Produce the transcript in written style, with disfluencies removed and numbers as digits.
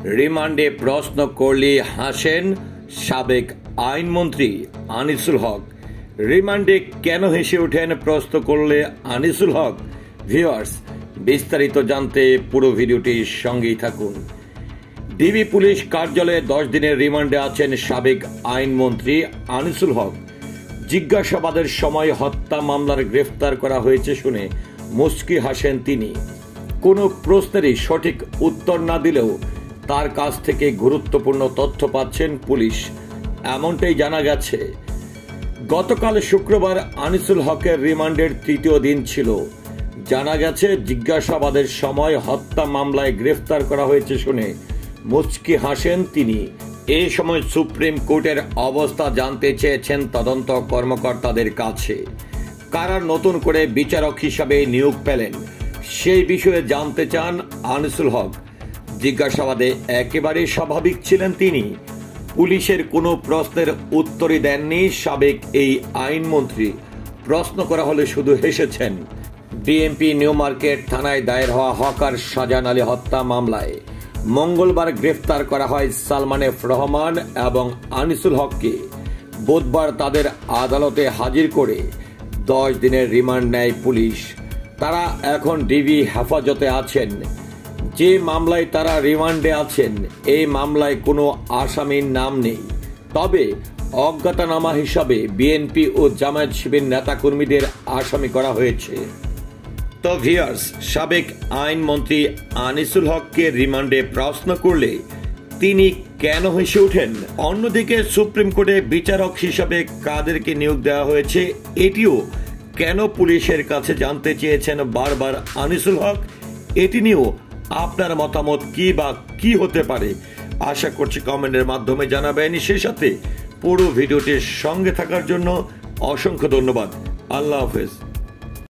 রিমান্ডে প্রশ্ন করলে হাসেন সাবেক আইনমন্ত্রী আনিসুল হক। রিমান্ডে কেন হেসে ওঠেন প্রশ্ন করলে আনিসুল হক? ভিউয়ার্স, বিস্তারিত জানতে পুরো ভিডিওটির সঙ্গেই থাকুন। ডিবি পুলিশ কার্যালয়ে 10 দিনের রিমান্ডে আছেন সাবেক আইনমন্ত্রী আনিসুল হক। জিজ্ঞাসাবাদের সময় হত্যা মামলার গ্রেফতার করা হয়েছে শুনে মুচকি হাসেন তিনি। কোনো প্রশ্নেরই সঠিক উত্তর না দিলেও তার কাছ থেকে গুরুত্বপূর্ণ তথ্য পাচ্ছেন পুলিশ, এমনটাই জানা গেছে। গতকাল শুক্রবার আনিসুল হকের রিমান্ডের 3য় দিন ছিল। জানা গেছে জিজ্ঞাসাবাদের সময় হত্যা মামলায় গ্রেফতার করা হয়েছে শুনে মুচকি হাসেন তিনি। এই সময় সুপ্রিম কোর্টের অবস্থা জানতে চেয়েছেন তদন্ত কর্মকর্তাদের কাছে। কারা নতুন করে বিচারক হিসাবে নিয়োগ পেলেন সেই বিষয়ে জানতে চান আনিসুল হক। জিজ্ঞাসাবাদে একেবারে স্বাভাবিক ছিলেন তিনি। পুলিশের কোনো প্রশ্নের উত্তরই দেননি সাবেক এই আইনমন্ত্রী। প্রশ্ন করা হলে শুধু হেসেছেন। ডিএমপি নিউ মার্কেট থানায় দায়ের হওয়া হকার শাহজাহান আলী হত্যা মামলায় মঙ্গলবার গ্রেফতার করা হয় সালমান এফ রহমান এবং আনিসুল হককে। বুধবার তাদের আদালতে হাজির করে 10 দিনের রিমান্ড নেয় পুলিশ। তারা এখন ডিবি হেফাজতে আছেন। যে মামলায় তারা রিমান্ডে আছেন এই মামলায় কোনো আসামির নাম নেই, তবে অজ্ঞাতনামা হিসাবে বিএনপি ও জামায়াত শিবির নেতাকর্মীদের আসামি করা হয়েছে। তো ভিউয়ার্স, সাবেক আইনমন্ত্রী আনিসুল হককে রিমান্ডে প্রশ্ন করলে তিনি কেন হেসে ওঠেন? অন্যদিকে সুপ্রিম কোর্টে বিচারক হিসাবে কাদেরকে নিয়োগ দেওয়া হয়েছে এটিও কেন পুলিশের কাছে জানতে চেয়েছেন বারবার আনিসুল হক? এটি নিয়েও আপনার মতামত কি হতে পারে আশা করছি কমেন্টের মাধ্যমে জানাবেন। সেই সাথে পুরো ভিডিওটির সঙ্গে থাকার জন্য অসংখ্য ধন্যবাদ। আল্লাহ হাফেজ।